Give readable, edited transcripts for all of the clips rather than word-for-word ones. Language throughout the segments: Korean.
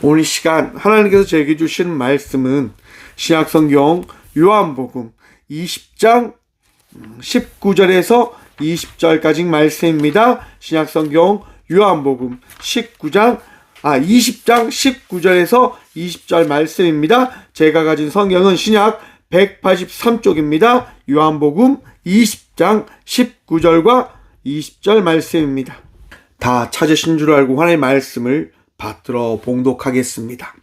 오늘 이 시간 하나님께서 저에게 주신 말씀은 신약성경 요한복음 20장 19절에서 20절까지 말씀입니다. 신약성경 요한복음 20장 19절에서 20절 말씀입니다. 제가 가진 성경은 신약 183쪽입니다. 요한복음 20장 19절과 20절 말씀입니다. 다 찾으신 줄 알고 하나님의 말씀을 받들어 봉독하겠습니다.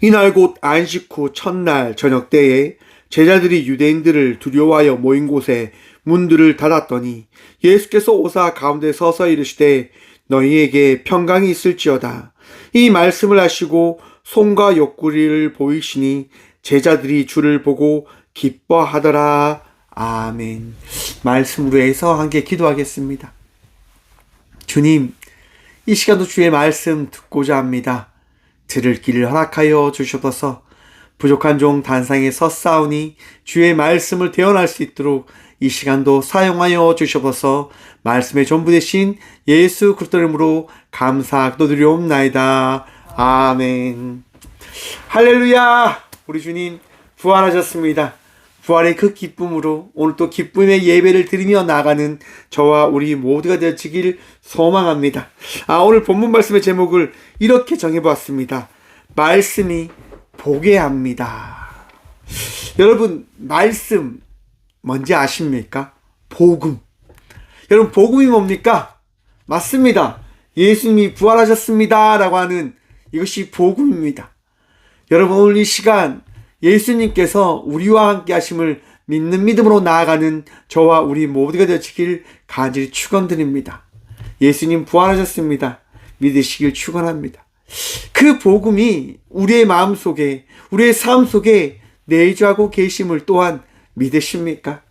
이날 곧 안식 후 첫날 저녁 때에 제자들이 유대인들을 두려워하여 모인 곳에 문들을 닫았더니 예수께서 오사 가운데 서서 이르시되 너희에게 평강이 있을지어다. 이 말씀을 하시고 손과 옆구리를 보이시니 제자들이 주를 보고 기뻐하더라. 아멘. 말씀으로 해서 함께 기도하겠습니다. 주님, 이 시간도 주의 말씀 듣고자 합니다. 들을 길을 허락하여 주셔서 부족한 종 단상에 섰사오니 주의 말씀을 대언할 수 있도록 이 시간도 사용하여 주셔서 말씀의 전부 되신 예수 그리스도 이름으로 감사 기도드리옵나이다. 아멘. 할렐루야. 우리 주님 부활하셨습니다. 부활의 그 기쁨으로 오늘 또 기쁨의 예배를 드리며 나가는 저와 우리 모두가 되어지길 소망합니다. 오늘 본문 말씀의 제목을 이렇게 정해보았습니다. 말씀이 보게 합니다. 여러분, 말씀 뭔지 아십니까? 복음. 여러분, 복음이 뭡니까? 맞습니다. 예수님이 부활하셨습니다 라고 하는 이것이 복음입니다. 여러분, 오늘 이 시간 예수님께서 우리와 함께 하심을 믿는 믿음으로 나아가는 저와 우리 모두가 되어지길 간절히 축원드립니다. 예수님 부활하셨습니다. 믿으시길 축원합니다. 그 복음이 우리의 마음속에, 우리의 삶 속에 내주하고 계심을 또한 믿으십니까?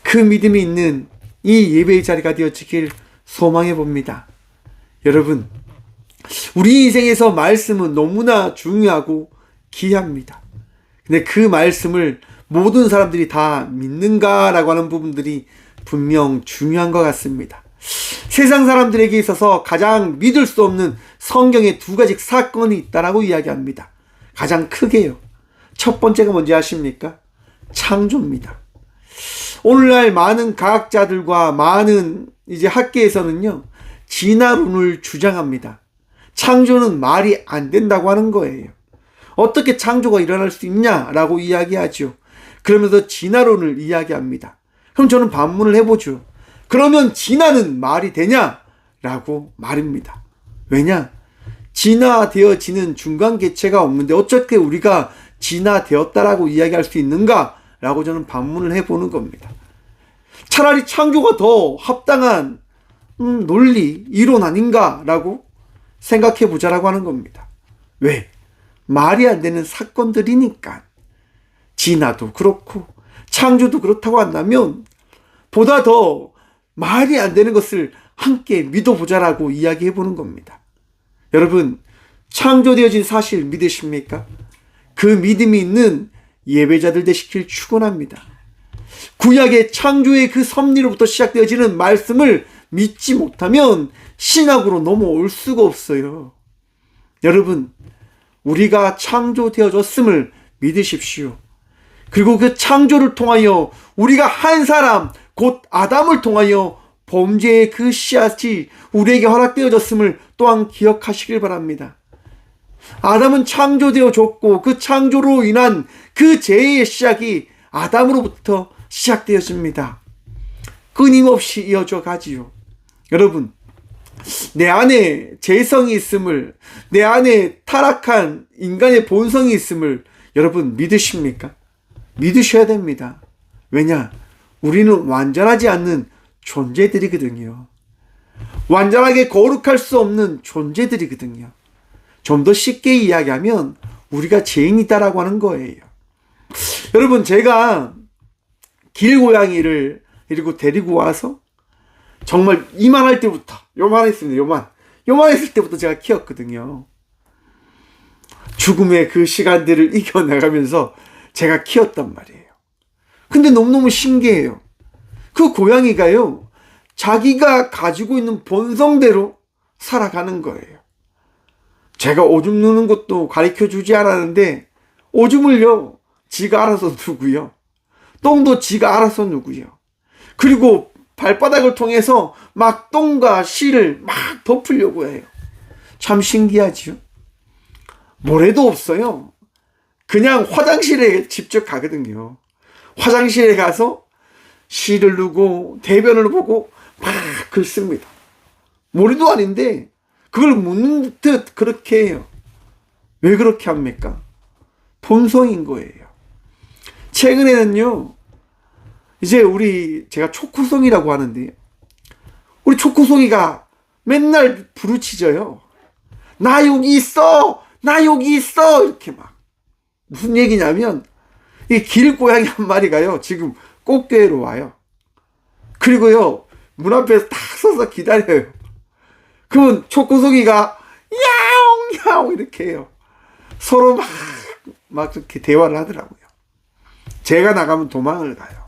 그 믿음이 있는 이 예배의 자리가 되어지길 소망해 봅니다. 여러분, 우리 인생에서 말씀은 너무나 중요하고 귀합니다. 근데 그 말씀을 모든 사람들이 다 믿는가라고 하는 부분들이 분명 중요한 것 같습니다. 세상 사람들에게 있어서 가장 믿을 수 없는 성경에 두 가지 사건이 있다라고 이야기합니다. 가장 크게요. 첫 번째가 뭔지 아십니까? 창조입니다. 오늘날 많은 과학자들과 많은 학계에서는요, 진화론을 주장합니다. 창조는 말이 안 된다고 하는 거예요. 어떻게 창조가 일어날 수 있냐라고 이야기하죠. 그러면서 진화론을 이야기합니다. 그럼 저는 반문을 해보죠. 그러면 진화는 말이 되냐라고 말입니다. 왜냐? 진화되어지는 중간 개체가 없는데 어떻게 우리가 진화되었다라고 이야기할 수 있는가라고 저는 반문을 해보는 겁니다. 차라리 창조가 더 합당한 논리, 이론 아닌가라고 생각해보자라고 하는 겁니다. 왜? 말이 안 되는 사건들이니까. 진화도 그렇고 창조도 그렇다고 한다면 보다 더 말이 안 되는 것을 함께 믿어보자라고 이야기해보는 겁니다. 여러분, 창조되어진 사실 믿으십니까? 그 믿음이 있는 예배자들 되시길 축원합니다. 구약의 창조의 그 섭리로부터 시작되어지는 말씀을 믿지 못하면 신학으로 넘어올 수가 없어요. 여러분, 우리가 창조되어졌음을 믿으십시오. 그리고 그 창조를 통하여 우리가 한 사람, 곧 아담을 통하여 범죄의 그 씨앗이 우리에게 허락되어졌음을 또한 기억하시길 바랍니다. 아담은 창조되어졌고 그 창조로 인한 그 죄의 시작이 아담으로부터 시작되었습니다. 끊임없이 이어져 가지요. 여러분, 내 안에 죄성이 있음을, 내 안에 타락한 인간의 본성이 있음을 여러분 믿으십니까? 믿으셔야 됩니다. 왜냐? 우리는 완전하지 않는 존재들이거든요. 완전하게 거룩할 수 없는 존재들이거든요. 좀 더 쉽게 이야기하면 우리가 죄인이다라고 하는 거예요. 여러분, 제가 길고양이를 데리고 와서 정말 이만할 때부터, 요만했습니다. 요만했을 때부터 제가 키웠거든요. 죽음의 그 시간들을 이겨나가면서 제가 키웠단 말이에요. 근데 너무너무 신기해요. 그 고양이가요, 자기가 가지고 있는 본성대로 살아가는 거예요. 제가 오줌 누는 것도 가르쳐 주지 않았는데 오줌을요 지가 알아서 누고요. 똥도 지가 알아서 누고요. 그리고 발바닥을 통해서 막 똥과 씨를 막 덮으려고 해요. 참 신기하지요. 모래도 없어요. 그냥 화장실에 직접 가거든요. 화장실에 가서 씨를 누고 대변을 보고 막 긁습니다. 모래도 아닌데 그걸 묻는 듯 그렇게 해요. 왜 그렇게 합니까? 본성인 거예요. 최근에는요, 이제 제가 초코송이라고 하는데요. 우리 초코송이가 맨날 부르짖어요. 나 여기 있어! 나 여기 있어! 이렇게 막. 무슨 얘기냐면, 이 길고양이 한 마리가요, 지금 꽃게로 와요. 그리고요, 문 앞에서 딱 서서 기다려요. 그러면 초코송이가, 야옹! 야옹! 이렇게 해요. 서로 막 그렇게 대화를 하더라고요. 제가 나가면 도망을 가요.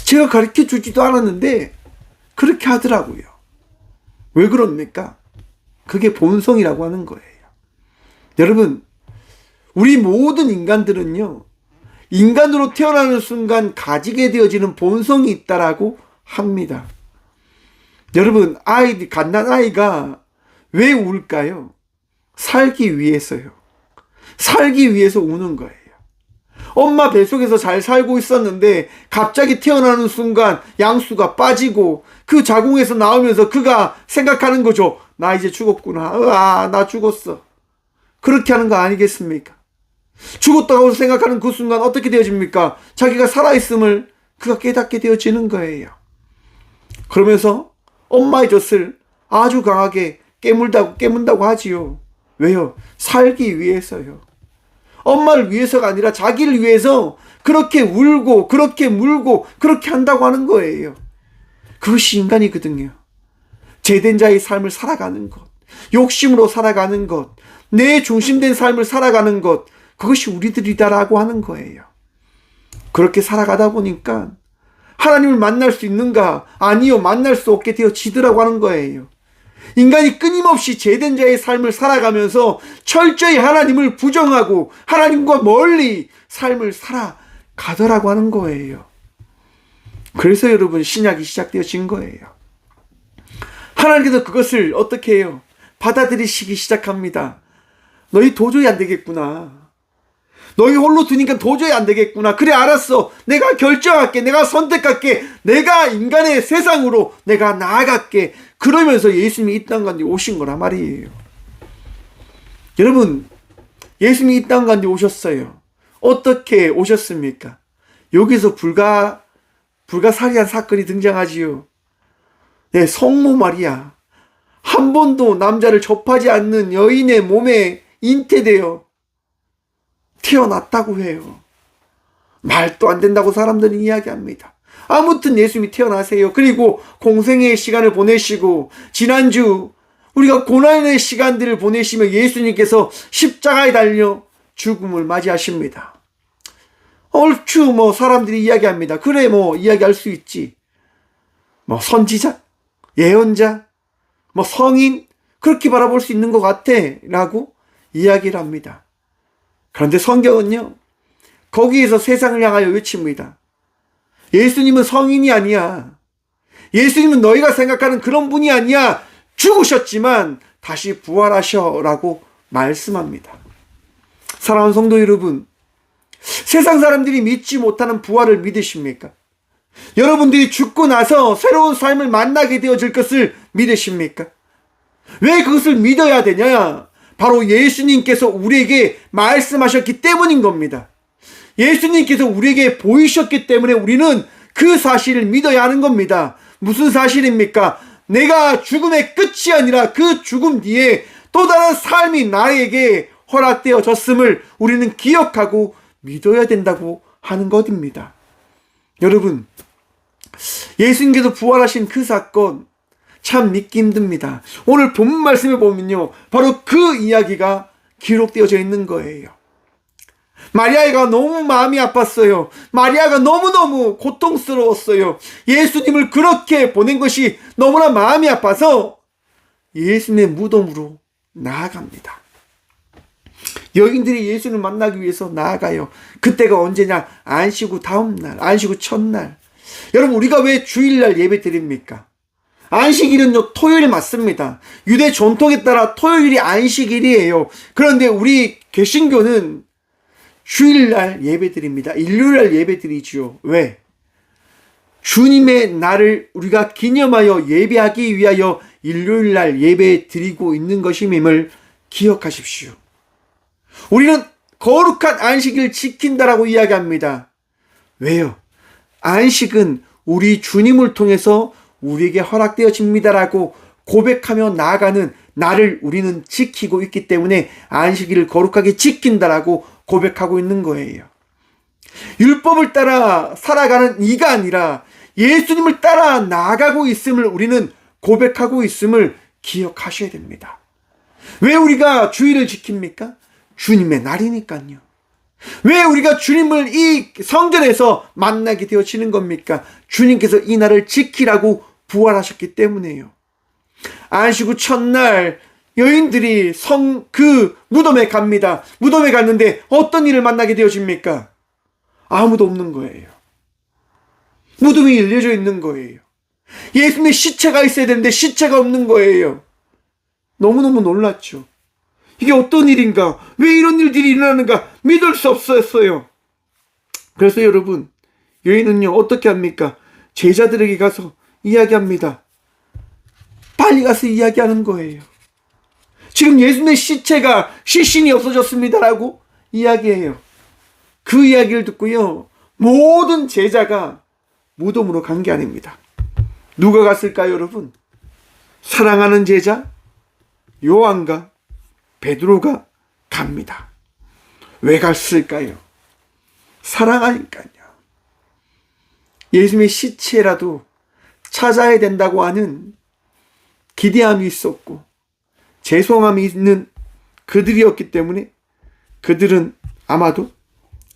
제가 가르쳐 주지도 않았는데, 그렇게 하더라고요. 왜 그럽니까? 그게 본성이라고 하는 거예요. 여러분, 우리 모든 인간들은요, 인간으로 태어나는 순간 가지게 되어지는 본성이 있다라고 합니다. 여러분, 갓난아이가 왜 울까요? 살기 위해서요. 살기 위해서 우는 거예요. 엄마 뱃속에서 잘 살고 있었는데 갑자기 태어나는 순간 양수가 빠지고 그 자궁에서 나오면서 그가 생각하는 거죠. 나 이제 죽었구나. 나 죽었어. 그렇게 하는 거 아니겠습니까? 죽었다고 생각하는 그 순간 어떻게 되어집니까? 자기가 살아있음을 그가 깨닫게 되어지는 거예요. 그러면서 엄마의 젖을 아주 강하게 깨문다고 하지요. 왜요? 살기 위해서요. 엄마를 위해서가 아니라 자기를 위해서 그렇게 울고 그렇게 물고 그렇게 한다고 하는 거예요. 그것이 인간이거든요. 제된 자의 삶을 살아가는 것, 욕심으로 살아가는 것, 내 중심된 삶을 살아가는 것, 그것이 우리들이다라고 하는 거예요. 그렇게 살아가다 보니까 하나님을 만날 수 있는가? 아니요, 만날 수 없게 되어지더라고 하는 거예요. 인간이 끊임없이 제된 자의 삶을 살아가면서 철저히 하나님을 부정하고 하나님과 멀리 삶을 살아가더라고 하는 거예요. 그래서 여러분, 신약이 시작되어진 거예요. 하나님께서 그것을 어떻게 해요? 받아들이시기 시작합니다. 너희 도저히 안 되겠구나. 너희 홀로 두니까 도저히 안 되겠구나. 그래, 알았어. 내가 결정할게. 내가 선택할게. 내가 인간의 세상으로 내가 나아갈게. 그러면서 예수님이 이 땅 가운데 오신 거란 말이에요. 여러분, 예수님이 이 땅 가운데 오셨어요. 어떻게 오셨습니까? 여기서 불가사리한 사건이 등장하지요. 네, 성모 마리아. 한 번도 남자를 접하지 않는 여인의 몸에 잉태되어 태어났다고 해요. 말도 안 된다고 사람들은 이야기합니다. 아무튼 예수님이 태어나세요. 그리고 공생의 시간을 보내시고, 지난주 우리가 고난의 시간들을 보내시며 예수님께서 십자가에 달려 죽음을 맞이하십니다. 얼추 사람들이 이야기합니다. 그래, 이야기할 수 있지. 선지자, 예언자, 성인, 그렇게 바라볼 수 있는 것 같아 라고 이야기를 합니다. 그런데 성경은요, 거기에서 세상을 향하여 외칩니다. 예수님은 성인이 아니야. 예수님은 너희가 생각하는 그런 분이 아니야. 죽으셨지만 다시 부활하셔라고 말씀합니다. 사랑하는 성도 여러분, 세상 사람들이 믿지 못하는 부활을 믿으십니까? 여러분들이 죽고 나서 새로운 삶을 만나게 되어질 것을 믿으십니까? 왜 그것을 믿어야 되냐? 바로 예수님께서 우리에게 말씀하셨기 때문인 겁니다. 예수님께서 우리에게 보이셨기 때문에 우리는 그 사실을 믿어야 하는 겁니다. 무슨 사실입니까? 내가 죽음의 끝이 아니라 그 죽음 뒤에 또 다른 삶이 나에게 허락되어졌음을 우리는 기억하고 믿어야 된다고 하는 것입니다. 여러분, 예수님께서 부활하신 그 사건 참 믿기 힘듭니다. 오늘 본문 말씀에 보면요, 바로 그 이야기가 기록되어져 있는 거예요. 마리아가 너무 마음이 아팠어요. 마리아가 너무너무 고통스러웠어요. 예수님을 그렇게 보낸 것이 너무나 마음이 아파서 예수님의 무덤으로 나아갑니다. 여인들이 예수를 만나기 위해서 나아가요. 그때가 언제냐? 안식 후 다음날, 안식 후 첫날. 여러분, 우리가 왜 주일날 예배 드립니까? 안식일은요, 토요일 맞습니다. 유대 전통에 따라 토요일이 안식일이에요. 그런데 우리 개신교는 주일날 예배 드립니다. 일요일날 예배 드리지요. 왜? 주님의 날을 우리가 기념하여 예배하기 위하여 일요일날 예배 드리고 있는 것임을 기억하십시오. 우리는 거룩한 안식일을 지킨다라고 이야기합니다. 왜요? 안식은 우리 주님을 통해서 우리에게 허락되어집니다라고 고백하며 나아가는 나를 우리는 지키고 있기 때문에 안식일을 거룩하게 지킨다라고 고백하고 있는 거예요. 율법을 따라 살아가는 이가 아니라 예수님을 따라 나아가고 있음을 우리는 고백하고 있음을 기억하셔야 됩니다. 왜 우리가 주일을 지킵니까? 주님의 날이니까요. 왜 우리가 주님을 이 성전에서 만나게 되어지는 겁니까? 주님께서 이 날을 지키라고 부활하셨기 때문에요. 안식 후 첫날 여인들이 그 무덤에 갑니다. 무덤에 갔는데 어떤 일을 만나게 되어집니까? 아무도 없는 거예요. 무덤이 열려져 있는 거예요. 예수님의 시체가 있어야 되는데 시체가 없는 거예요. 너무너무 놀랐죠. 이게 어떤 일인가? 왜 이런 일들이 일어나는가? 믿을 수 없었어요. 그래서 여러분, 여인은요, 어떻게 합니까? 제자들에게 가서 이야기합니다. 빨리 가서 이야기하는 거예요. 지금 예수님의 시체가 시신이 없어졌습니다라고 이야기해요. 그 이야기를 듣고요, 모든 제자가 무덤으로 간 게 아닙니다. 누가 갔을까요, 여러분? 사랑하는 제자 요한과 베드로가 갑니다. 왜 갔을까요? 사랑하니까요. 예수님의 시체라도 찾아야 된다고 하는 기대함이 있었고 죄송함이 있는 그들이었기 때문에 그들은 아마도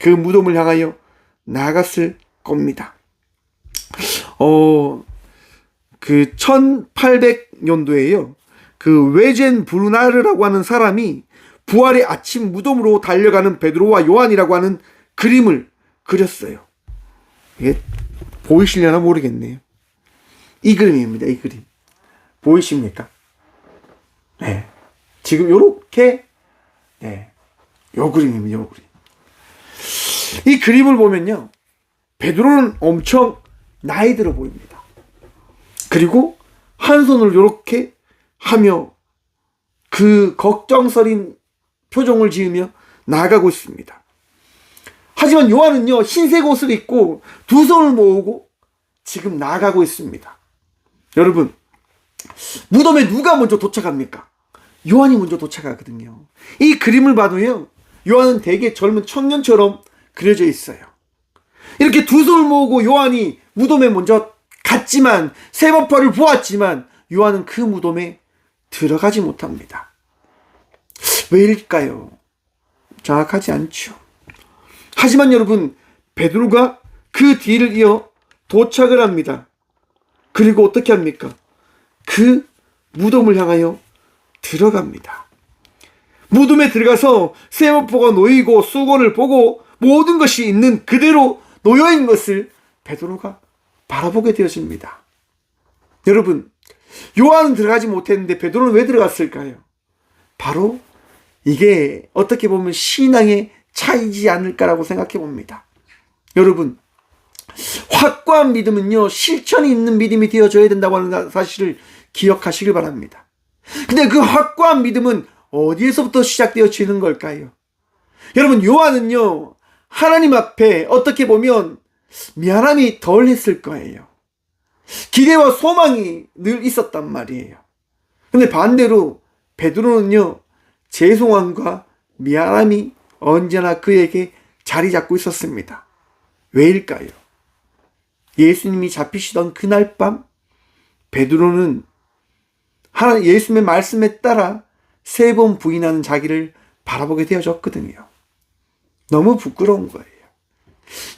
그 무덤을 향하여 나갔을 겁니다. 그 1800년도에요. 그 외젠 브루나르라고 하는 사람이 부활의 아침 무덤으로 달려가는 베드로와 요한이라고 하는 그림을 그렸어요. 이게 보이시려나 모르겠네요. 이 그림입니다. 이 그림. 보이십니까? 네. 지금 요렇게, 네. 요 그림입니다. 요 그림. 이 그림을 보면요. 베드로는 엄청 나이 들어 보입니다. 그리고 한 손을 요렇게 하며 그 걱정스린 표정을 지으며 나아가고 있습니다. 하지만 요한은요, 흰색 옷을 입고 두 손을 모으고 지금 나아가고 있습니다. 여러분, 무덤에 누가 먼저 도착합니까? 요한이 먼저 도착하거든요. 이 그림을 봐도요, 요한은 되게 젊은 청년처럼 그려져 있어요. 이렇게 두 손을 모으고 요한이 무덤에 먼저 갔지만, 세번펄을 보았지만 요한은 그 무덤에 들어가지 못합니다. 왜일까요? 정확하지 않죠. 하지만 여러분, 베드로가 그 뒤를 이어 도착을 합니다. 그리고 어떻게 합니까? 그 무덤을 향하여 들어갑니다. 무덤에 들어가서 세마포가 놓이고 수건을 보고 모든 것이 있는 그대로 놓여있는 것을 베드로가 바라보게 되어집니다. 여러분, 요한은 들어가지 못했는데 베드로는 왜 들어갔을까요? 바로 이게 어떻게 보면 신앙의 차이지 않을까라고 생각해 봅니다. 여러분, 확고한 믿음은요, 실천이 있는 믿음이 되어져야 된다고 하는 사실을 기억하시길 바랍니다. 근데 그 확고한 믿음은 어디에서부터 시작되어지는 걸까요? 여러분, 요한은요, 하나님 앞에 어떻게 보면 미안함이 덜 했을 거예요. 기대와 소망이 늘 있었단 말이에요. 근데 반대로 베드로는요, 죄송함과 미안함이 언제나 그에게 자리 잡고 있었습니다. 왜일까요? 예수님이 잡히시던 그날 밤 베드로는 예수님의 말씀에 따라 3번 부인하는 자기를 바라보게 되어졌거든요. 너무 부끄러운 거예요.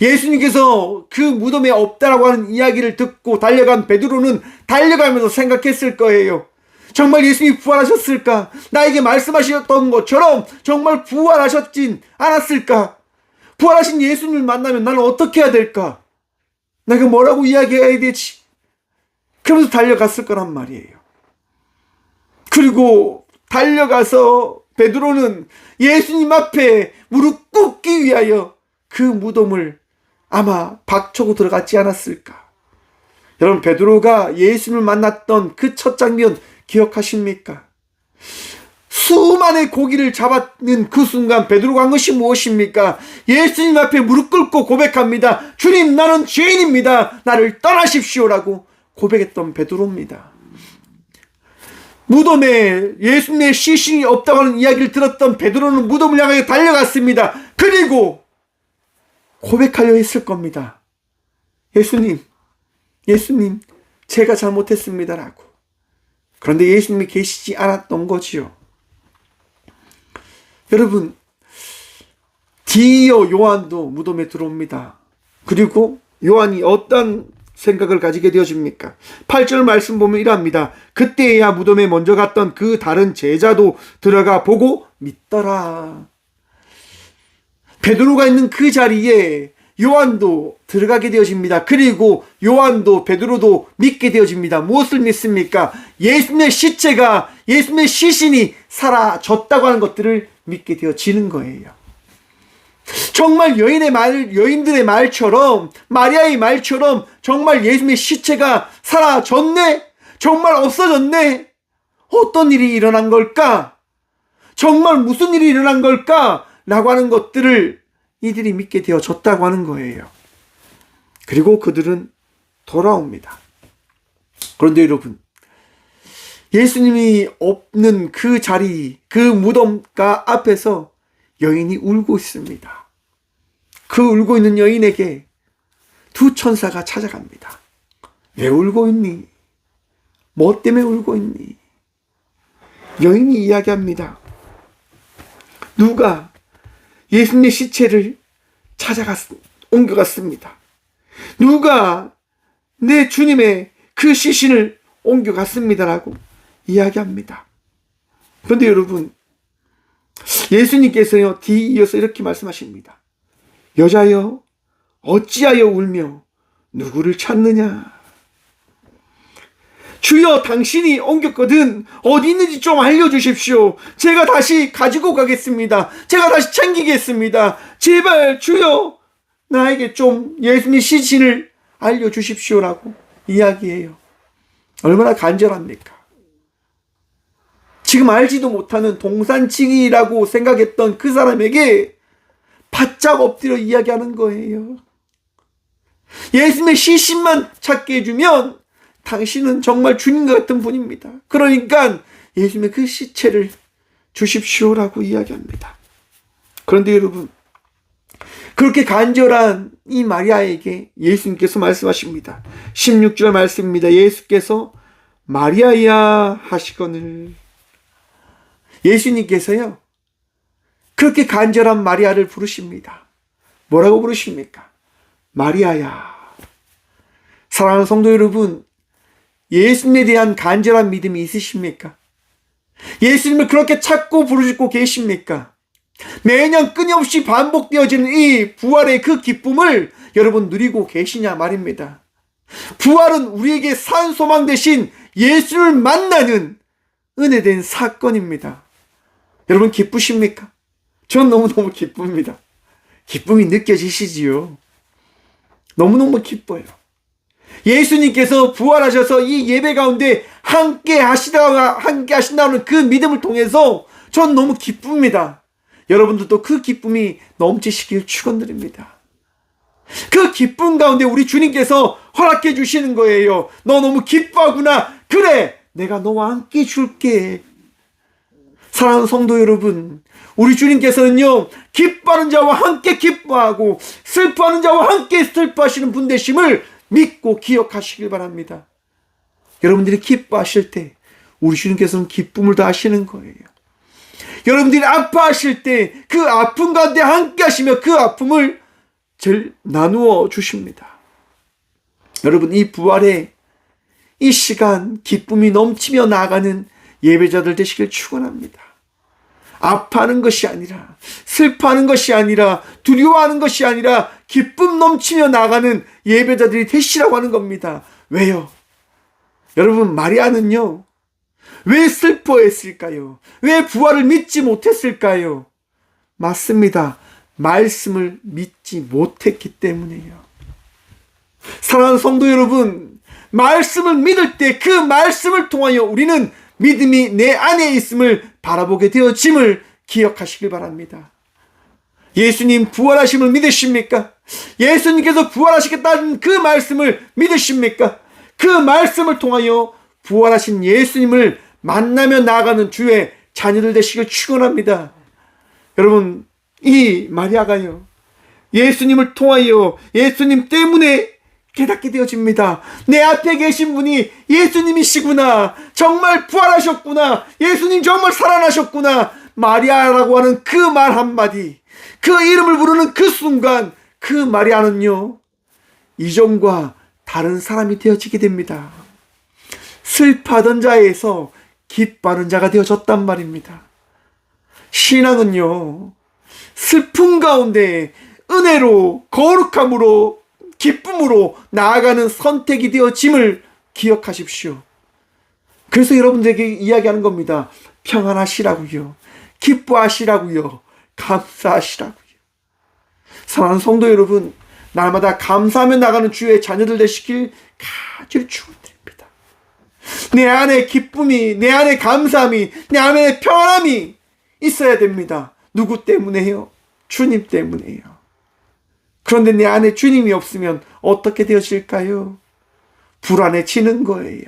예수님께서 그 무덤에 없다라고 하는 이야기를 듣고 달려간 베드로는 달려가면서 생각했을 거예요. 정말 예수님이 부활하셨을까? 나에게 말씀하셨던 것처럼 정말 부활하셨진 않았을까? 부활하신 예수님을 만나면 나는 어떻게 해야 될까? 내가 뭐라고 이야기해야 되지? 그러면서 달려갔을 거란 말이에요. 그리고 달려가서 베드로는 예수님 앞에 무릎 꿇기 위하여 그 무덤을 아마 박차고 들어갔지 않았을까? 여러분, 베드로가 예수님을 만났던 그 첫 장면 기억하십니까? 수많은 고기를 잡았는 그 순간 베드로가 한 것이 무엇입니까? 예수님 앞에 무릎 꿇고 고백합니다. 주님, 나는 죄인입니다. 나를 떠나십시오라고 고백했던 베드로입니다. 무덤에 예수님의 시신이 없다고 하는 이야기를 들었던 베드로는 무덤을 향하여 달려갔습니다. 그리고 고백하려 했을 겁니다. 예수님, 제가 잘못했습니다라고. 그런데 예수님이 계시지 않았던 거지요. 여러분, 디어 요한도 무덤에 들어옵니다. 그리고 요한이 어떤 생각을 가지게 되어집니까? 8절 말씀 보면 이랍니다. 그때야 무덤에 먼저 갔던 그 다른 제자도 들어가 보고 믿더라. 베드로가 있는 그 자리에 요한도 들어가게 되어집니다. 그리고 요한도 베드로도 믿게 되어집니다. 무엇을 믿습니까? 예수님의 시체가, 예수님의 시신이 사라졌다고 하는 것들을 믿게 되어지는 거예요. 정말 여인들의 말처럼, 마리아의 말처럼 정말 예수님의 시체가 사라졌네? 정말 없어졌네? 어떤 일이 일어난 걸까? 정말 무슨 일이 일어난 걸까? 라고 하는 것들을 이들이 믿게 되어졌다고 하는 거예요. 그리고 그들은 돌아옵니다. 그런데 여러분, 예수님이 없는 그 자리, 그 무덤가 앞에서 여인이 울고 있습니다. 그 울고 있는 여인에게 두 천사가 찾아갑니다. 왜 울고 있니? 뭐 때문에 울고 있니? 여인이 이야기합니다. 누가 예수님의 시체를 옮겨갔습니다. 누가 내 주님의 그 시신을 옮겨갔습니다라고 이야기합니다. 그런데 여러분, 예수님께서요, 뒤이어서 이렇게 말씀하십니다. 여자여, 어찌하여 울며 누구를 찾느냐? 주여, 당신이 옮겼거든 어디 있는지 좀 알려주십시오. 제가 다시 가지고 가겠습니다. 제가 다시 챙기겠습니다. 제발 주여, 나에게 좀 예수님 시신을 알려주십시오라고 이야기해요. 얼마나 간절합니까? 지금 알지도 못하는 동산지기라고 생각했던 그 사람에게 바짝 엎드려 이야기하는 거예요. 예수님의 시신만 찾게 해주면 당신은 정말 주님 같은 분입니다. 그러니까 예수님의 그 시체를 주십시오라고 이야기합니다. 그런데 여러분, 그렇게 간절한 이 마리아에게 예수님께서 말씀하십니다. 16절 말씀입니다. 예수께서 마리아야 하시거늘. 예수님께서요, 그렇게 간절한 마리아를 부르십니다. 뭐라고 부르십니까? 마리아야. 사랑하는 성도 여러분, 예수님에 대한 간절한 믿음이 있으십니까? 예수님을 그렇게 찾고 부르짖고 계십니까? 매년 끊임없이 반복되어지는 이 부활의 그 기쁨을 여러분 누리고 계시냐 말입니다. 부활은 우리에게 산 소망 대신 예수를 만나는 은혜된 사건입니다. 여러분 기쁘십니까? 전 너무너무 기쁩니다. 기쁨이 느껴지시지요? 너무너무 기뻐요. 예수님께서 부활하셔서 이 예배 가운데 함께 하신다는 그 믿음을 통해서 전 너무 기쁩니다. 여러분들도 그 기쁨이 넘치시길 축원드립니다. 그 기쁨 가운데 우리 주님께서 허락해 주시는 거예요. 너 너무 기뻐하구나. 그래, 내가 너와 함께 줄게. 사랑하는 성도 여러분, 우리 주님께서는요, 기뻐하는 자와 함께 기뻐하고 슬퍼하는 자와 함께 슬퍼하시는 분 되심을 믿고 기억하시길 바랍니다. 여러분들이 기뻐하실 때 우리 주님께서는 기쁨을 더하시는 거예요. 여러분들이 아파하실 때 그 아픔 가운데 함께 하시며 그 아픔을 나누어 주십니다. 여러분, 이 부활의 이 시간 기쁨이 넘치며 나아가는 예배자들 되시길 축원합니다. 아파하는 것이 아니라, 슬퍼하는 것이 아니라, 두려워하는 것이 아니라 기쁨 넘치며 나아가는 예배자들이 되시라고 하는 겁니다. 왜요? 여러분, 마리아는요, 왜 슬퍼했을까요? 왜 부활을 믿지 못했을까요? 맞습니다. 말씀을 믿지 못했기 때문이에요. 사랑하는 성도 여러분, 말씀을 믿을 때 그 말씀을 통하여 우리는 믿음이 내 안에 있음을 바라보게 되어짐을 기억하시길 바랍니다. 예수님 부활하심을 믿으십니까? 예수님께서 부활하시겠다는 그 말씀을 믿으십니까? 그 말씀을 통하여 부활하신 예수님을 만나며 나아가는 주의 자녀들 되시길 축원합니다. 여러분, 이 마리아가요, 예수님을 통하여 예수님 때문에 깨닫게 되어집니다. 내 앞에 계신 분이 예수님이시구나. 정말 부활하셨구나. 예수님 정말 살아나셨구나. 마리아라고 하는 그 말 한마디, 그 이름을 부르는 그 순간 그 마리아는요, 이전과 다른 사람이 되어지게 됩니다. 슬퍼하던 자에서 기뻐하는 자가 되어졌단 말입니다. 신앙은요, 슬픔 가운데 은혜로, 거룩함으로, 기쁨으로 나아가는 선택이 되어짐을 기억하십시오. 그래서 여러분들에게 이야기하는 겁니다. 평안하시라고요. 기뻐하시라고요. 감사하시라고요. 사랑하는 성도 여러분, 날마다 감사하며 나가는 주의 자녀들 되시길 간절히 축원드립니다. 내 안에 기쁨이, 내 안에 감사함이, 내 안에 평안함이 있어야 됩니다. 누구 때문에요? 주님 때문에요. 그런데 내 안에 주님이 없으면 어떻게 되어질까요? 불안해지는 거예요.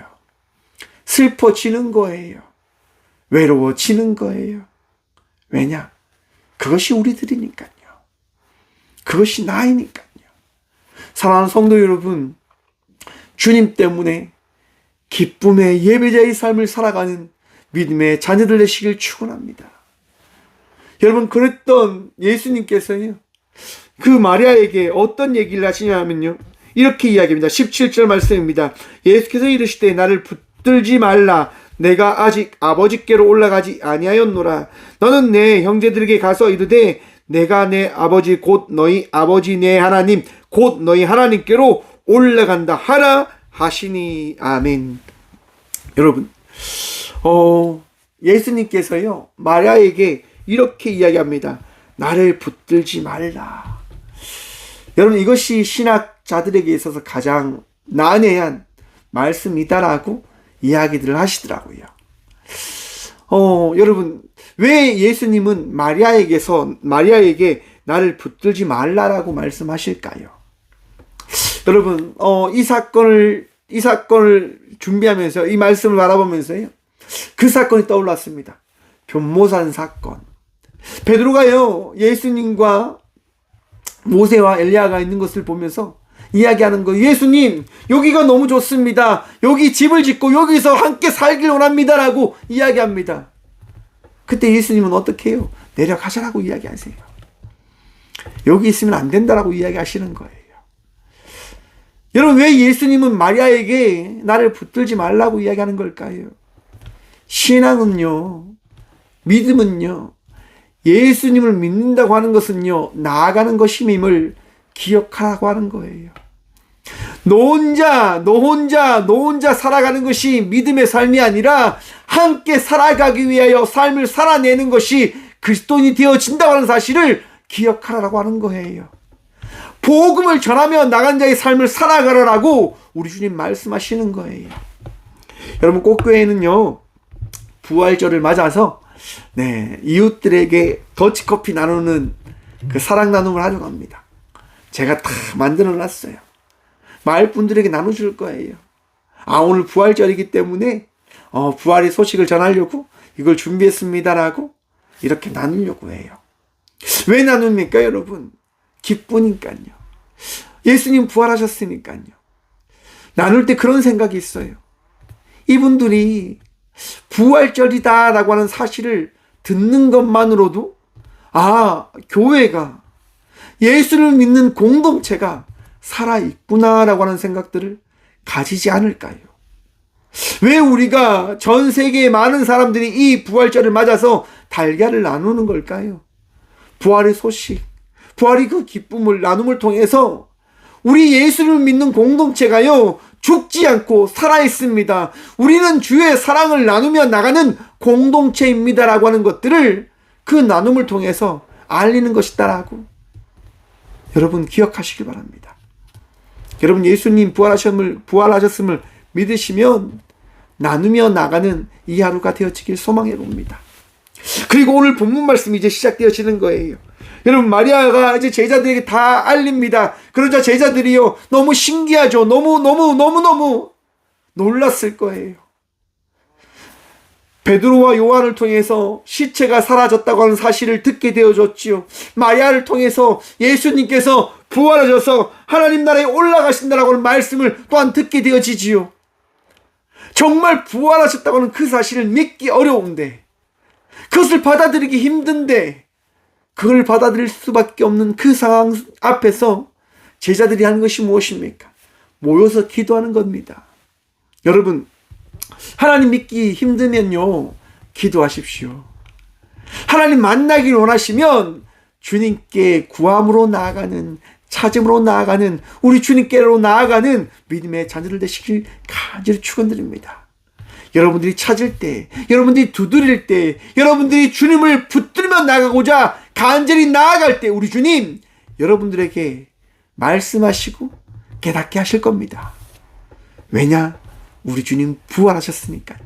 슬퍼지는 거예요. 외로워지는 거예요. 왜냐? 그것이 우리들이니까요. 그것이 나이니까요. 사랑하는 성도 여러분, 주님 때문에 기쁨의 예배자의 삶을 살아가는 믿음의 자녀들 되시길 축원합니다. 여러분, 그랬던 예수님께서요, 그 마리아에게 어떤 얘기를 하시냐면요, 이렇게 이야기합니다. 17절 말씀입니다. 예수께서 이르시되 나를 붙들지 말라. 내가 아직 아버지께로 올라가지 아니하였노라. 너는 내 형제들에게 가서 이르되 내가 내 아버지 곧 너희 아버지 내 하나님 곧 너희 하나님께로 올라간다 하라 하시니. 아멘. 여러분, 예수님께서요, 마리아에게 이렇게 이야기합니다. 나를 붙들지 말라. 여러분, 이것이 신학자들에게 있어서 가장 난해한 말씀이다라고 이야기들을 하시더라고요. 여러분, 왜 예수님은 마리아에게 나를 붙들지 말라라고 말씀하실까요? 여러분, 이 사건을 준비하면서, 이 말씀을 바라보면서요, 그 사건이 떠올랐습니다. 변모산 사건. 베드로가요, 예수님과 모세와 엘리야가 있는 것을 보면서 이야기하는 거예요. 예수님, 여기가 너무 좋습니다. 여기 집을 짓고 여기서 함께 살길 원합니다라고 이야기합니다. 그때 예수님은 어떻게 해요? 내려가자라고 이야기하세요. 여기 있으면 안 된다라고 이야기하시는 거예요. 여러분, 왜 예수님은 마리아에게 나를 붙들지 말라고 이야기하는 걸까요? 신앙은요, 믿음은요, 예수님을 믿는다고 하는 것은요, 나아가는 것임을 기억하라고 하는 거예요. 너 혼자 살아가는 것이 믿음의 삶이 아니라 함께 살아가기 위하여 삶을 살아내는 것이 그리스도인이 되어진다고 하는 사실을 기억하라고 하는 거예요. 복음을 전하며 나간 자의 삶을 살아가라라고 우리 주님 말씀하시는 거예요. 여러분, 꽃교회는요, 부활절을 맞아서 이웃들에게 더치커피 나누는 그 사랑 나눔을 하려고 합니다. 제가 다 만들어 놨어요. 마을 분들에게 나눠줄 거예요. 오늘 부활절이기 때문에 부활의 소식을 전하려고 이걸 준비했습니다라고 이렇게 나누려고 해요. 왜 나눕니까, 여러분? 기쁘니까요. 예수님 부활하셨으니까요. 나눌 때 그런 생각이 있어요. 이분들이 부활절이다라고 하는 사실을 듣는 것만으로도 교회가, 예수를 믿는 공동체가 살아있구나라고 하는 생각들을 가지지 않을까요? 왜 우리가 전 세계의 많은 사람들이 이 부활절을 맞아서 달걀을 나누는 걸까요? 부활의 소식, 부활의 그 기쁨을 나눔을 통해서 우리 예수를 믿는 공동체가요, 죽지 않고 살아있습니다. 우리는 주의 사랑을 나누며 나가는 공동체입니다라고 하는 것들을 그 나눔을 통해서 알리는 것이다라고 여러분 기억하시길 바랍니다. 여러분 예수님 부활하셨음을 믿으시면 나누며 나가는 이 하루가 되어지길 소망해 봅니다. 그리고 오늘 본문 말씀이 이제 시작되어지는 거예요. 여러분 마리아가 이제 제자들에게 다 알립니다. 그러자 제자들이요 너무 신기하죠. 너무 놀랐을 거예요. 베드로와 요한을 통해서 시체가 사라졌다고 하는 사실을 듣게 되어졌지요. 마리아를 통해서 예수님께서 부활하셔서 하나님 나라에 올라가신다라고 하는 말씀을 또한 듣게 되어지지요. 정말 부활하셨다고 하는 그 사실을 믿기 어려운데, 그것을 받아들이기 힘든데, 그걸 받아들일 수밖에 없는 그 상황 앞에서 제자들이 하는 것이 무엇입니까? 모여서 기도하는 겁니다. 여러분, 하나님 믿기 힘들면요, 기도하십시오. 하나님 만나기를 원하시면 주님께 구함으로 나아가는, 찾음으로 나아가는, 우리 주님께로 나아가는 믿음의 자녀들 되시길 간절히 축원드립니다. 여러분들이 찾을 때, 여러분들이 두드릴 때, 여러분들이 주님을 붙들며 나가고자 간절히 나아갈 때 우리 주님 여러분들에게 말씀하시고 깨닫게 하실 겁니다. 왜냐? 우리 주님 부활하셨으니까요.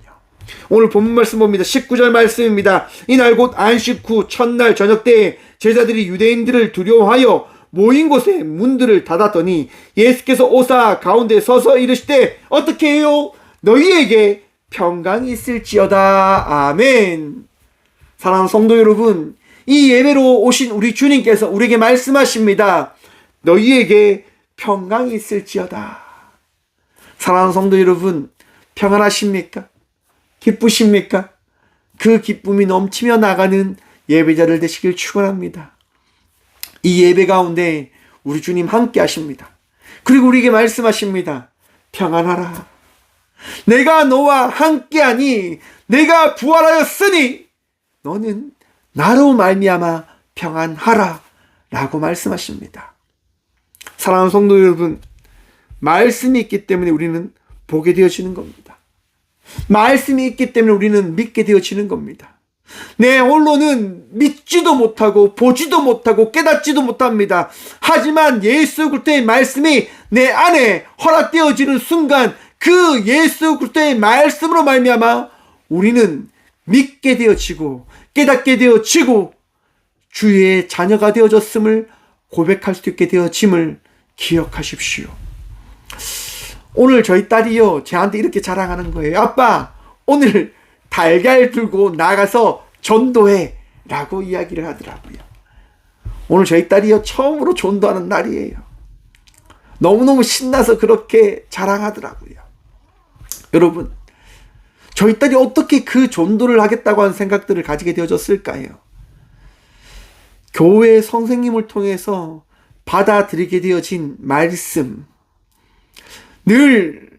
오늘 본문 말씀 봅니다. 19절 말씀입니다. 이날 곧 안식 후 첫날 저녁 때에 제자들이 유대인들을 두려워하여 모인 곳에 문들을 닫았더니 예수께서 오사 가운데 서서 이르시되 어떻게 해요? 너희에게 평강이 있을지어다. 아멘. 사랑하는 성도 여러분, 이 예배로 오신 우리 주님께서 우리에게 말씀하십니다. 너희에게 평강이 있을지어다. 사랑하는 성도 여러분, 평안하십니까? 기쁘십니까? 그 기쁨이 넘치며 나가는 예배자들 되시길 축원합니다. 이 예배 가운데 우리 주님 함께 하십니다. 그리고 우리에게 말씀하십니다. 평안하라. 내가 너와 함께하니 내가 부활하였으니 너는 나로 말미암아 평안하라 라고 말씀하십니다. 사랑하는 성도 여러분, 말씀이 있기 때문에 우리는 보게 되어지는 겁니다. 말씀이 있기 때문에 우리는 믿게 되어지는 겁니다. 내 홀로는 믿지도 못하고 보지도 못하고 깨닫지도 못합니다. 하지만 예수 그리스도의 말씀이 내 안에 허락되어지는 순간 그 예수 그리스도의 말씀으로 말미암아 우리는 믿게 되어지고 깨닫게 되어지고 주의 자녀가 되어졌음을 고백할 수 있게 되어짐을 기억하십시오. 오늘 저희 딸이요 저한테 이렇게 자랑하는 거예요. 아빠, 오늘 달걀 들고 나가서 전도해 라고 이야기를 하더라고요. 오늘 저희 딸이요 처음으로 전도하는 날이에요. 너무너무 신나서 그렇게 자랑하더라고요. 여러분, 저희 딸이 어떻게 그 전도를 하겠다고 하는 생각들을 가지게 되어졌을까요? 교회 선생님을 통해서 받아들이게 되어진 말씀, 늘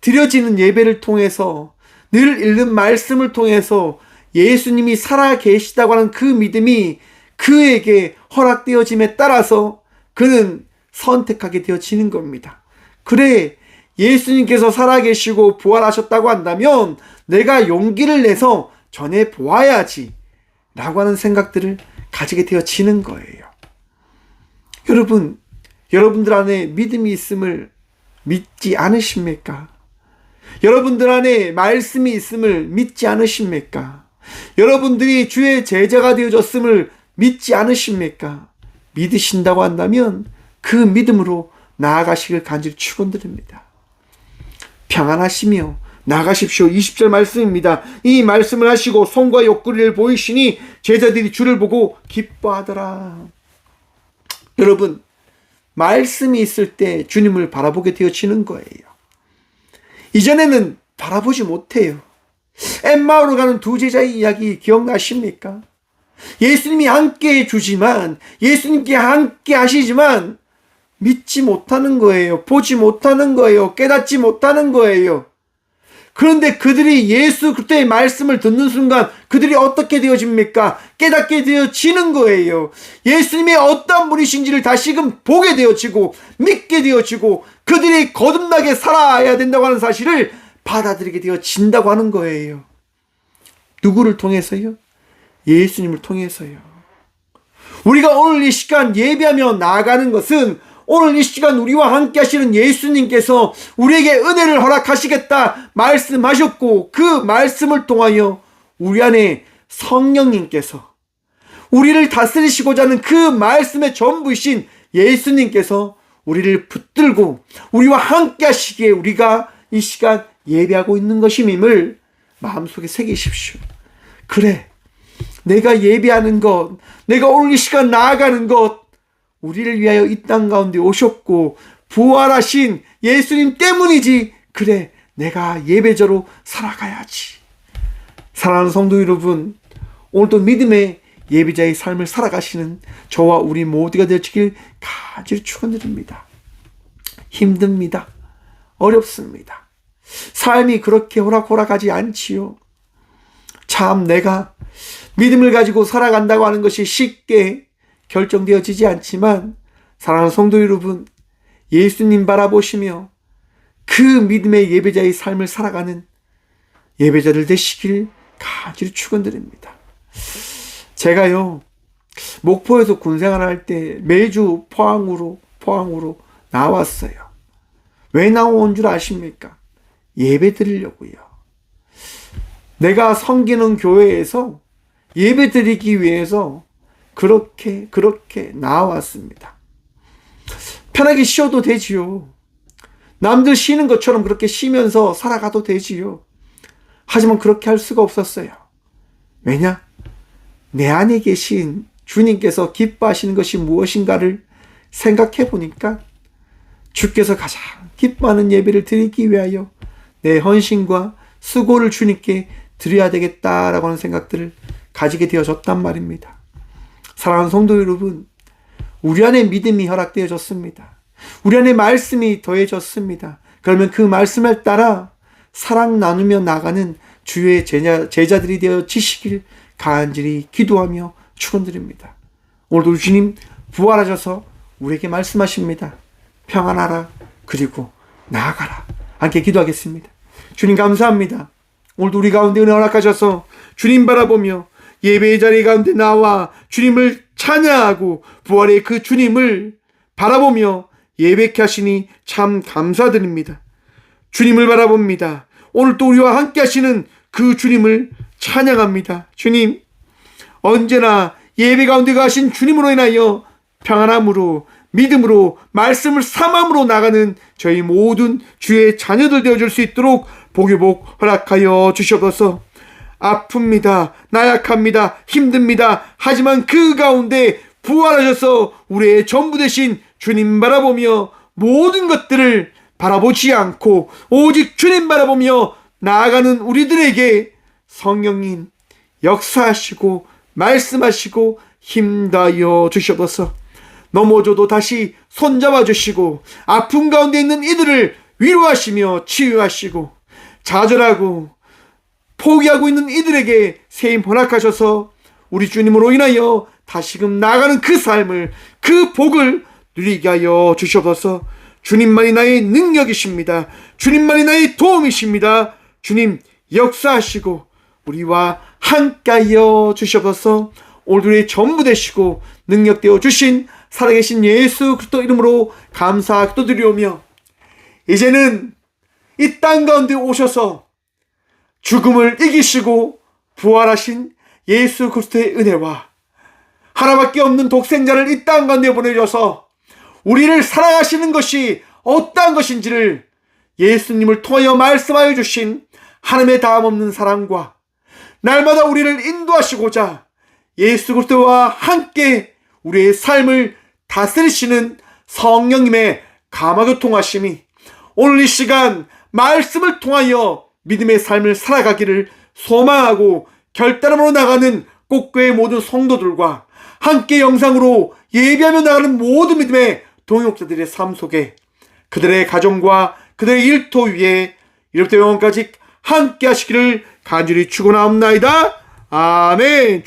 드려지는 예배를 통해서, 늘 읽는 말씀을 통해서 예수님이 살아 계시다고 하는 그 믿음이 그에게 허락되어짐에 따라서 그는 선택하게 되어지는 겁니다. 그래, 예수님께서 살아계시고 부활하셨다고 한다면 내가 용기를 내서 전해 보아야지 라고 하는 생각들을 가지게 되어지는 거예요. 여러분, 여러분들 안에 믿음이 있음을 믿지 않으십니까? 여러분들 안에 말씀이 있음을 믿지 않으십니까? 여러분들이 주의 제자가 되어졌음을 믿지 않으십니까? 믿으신다고 한다면 그 믿음으로 나아가시길 간절히 축원드립니다. 평안하시며 나가십시오. 20절 말씀입니다. 이 말씀을 하시고 손과 옆구리를 보이시니 제자들이 주를 보고 기뻐하더라. 여러분, 말씀이 있을 때 주님을 바라보게 되어지는 거예요. 이전에는 바라보지 못해요. 엠마오로 가는 두 제자의 이야기 기억나십니까? 예수님이 함께 해주지만, 예수님께 함께 하시지만 믿지 못하는 거예요. 보지 못하는 거예요. 깨닫지 못하는 거예요. 그런데 그들이 예수 그리스도의 말씀을 듣는 순간 그들이 어떻게 되어집니까? 깨닫게 되어지는 거예요. 예수님이 어떤 분이신지를 다시금 보게 되어지고 믿게 되어지고 그들이 거듭나게 살아야 된다고 하는 사실을 받아들이게 되어진다고 하는 거예요. 누구를 통해서요? 예수님을 통해서요. 우리가 오늘 이 시간 예배하며 나아가는 것은 오늘 이 시간 우리와 함께 하시는 예수님께서 우리에게 은혜를 허락하시겠다 말씀하셨고, 그 말씀을 통하여 우리 안에 성령님께서 우리를 다스리시고자 하는 그 말씀의 전부이신 예수님께서 우리를 붙들고 우리와 함께 하시기에 우리가 이 시간 예배하고 있는 것임을 마음속에 새기십시오. 그래, 내가 예배하는 것, 내가 오늘 이 시간 나아가는 것, 우리를 위하여 이 땅 가운데 오셨고 부활하신 예수님 때문이지. 그래, 내가 예배자로 살아가야지. 사랑하는 성도 여러분, 오늘도 믿음의 예배자의 삶을 살아가시는 저와 우리 모두가 되어지길 간절히 축원드립니다. 힘듭니다. 어렵습니다. 삶이 그렇게 호락호락하지 않지요. 참 내가 믿음을 가지고 살아간다고 하는 것이 쉽게 결정되어지지 않지만, 사랑하는 성도 여러분, 예수님 바라보시며 그 믿음의 예배자의 삶을 살아가는 예배자들 되시길 간절히 축원드립니다. 제가요, 목포에서 군생활을 할 때 매주 포항으로 나왔어요. 왜 나온 줄 아십니까? 예배 드리려고요. 내가 섬기는 교회에서 예배 드리기 위해서 그렇게 나왔습니다. 편하게 쉬어도 되지요. 남들 쉬는 것처럼 그렇게 쉬면서 살아가도 되지요. 하지만 그렇게 할 수가 없었어요. 왜냐? 내 안에 계신 주님께서 기뻐하시는 것이 무엇인가를 생각해 보니까 주께서 가장 기뻐하는 예배를 드리기 위하여 내 헌신과 수고를 주님께 드려야 되겠다라고 하는 생각들을 가지게 되어졌단 말입니다. 사랑하는 성도 여러분, 우리 안에 믿음이 허락되어졌습니다. 우리 안에 말씀이 더해졌습니다. 그러면 그 말씀을 따라 사랑 나누며 나가는 주의 제자들이 되어지시길 간절히 기도하며 축원드립니다. 오늘도 주님 부활하셔서 우리에게 말씀하십니다. 평안하라, 그리고 나아가라. 함께 기도하겠습니다. 주님 감사합니다. 오늘도 우리 가운데 은혜 허락하셔서 주님 바라보며 예배의 자리 가운데 나와 주님을 찬양하고 부활의 그 주님을 바라보며 예배케 하시니 참 감사드립니다. 주님을 바라봅니다. 오늘 또 우리와 함께 하시는 그 주님을 찬양합니다. 주님, 언제나 예배 가운데 가신 주님으로 인하여 평안함으로, 믿음으로, 말씀을 삼함으로 나가는 저희 모든 주의 자녀들 되어줄 수 있도록 복유복 허락하여 주시옵소서. 아픕니다. 나약합니다. 힘듭니다. 하지만 그 가운데 부활하셔서 우리의 전부 되신 주님 바라보며 모든 것들을 바라보지 않고 오직 주님 바라보며 나아가는 우리들에게 성령님 역사하시고 말씀하시고 힘다여 주시옵소서. 넘어져도 다시 손잡아 주시고 아픔 가운데 있는 이들을 위로하시며 치유하시고 좌절하고 포기하고 있는 이들에게 세임 허락하셔서 우리 주님으로 인하여 다시금 나아가는 그 삶을, 그 복을 누리게 하여 주시옵소서. 주님만이 나의 능력이십니다. 주님만이 나의 도움이십니다. 주님 역사하시고 우리와 함께하여 주시옵소서. 오늘 우리의 전부 되시고 능력되어 주신 살아계신 예수 그리스도 이름으로 감사 기도드리오며, 이제는 이 땅 가운데 오셔서 죽음을 이기시고 부활하신 예수 그리스도의 은혜와 하나밖에 없는 독생자를 이 땅 가운데 보내셔서 우리를 사랑하시는 것이 어떠한 것인지를 예수님을 통하여 말씀하여 주신 하나님의 다함없는 사랑과 날마다 우리를 인도하시고자 예수 그리스도와 함께 우리의 삶을 다스리시는 성령님의 감화교통하심이 오늘 이 시간 말씀을 통하여 믿음의 삶을 살아가기를 소망하고 결단함으로 나가는 꽃교회 모든 성도들과 함께 영상으로 예배하며 나가는 모든 믿음의 동역자들의 삶 속에 그들의 가정과 그들의 일터 위에 이로부터 영원까지 함께 하시기를 간절히 축원하옵나이다. 아멘.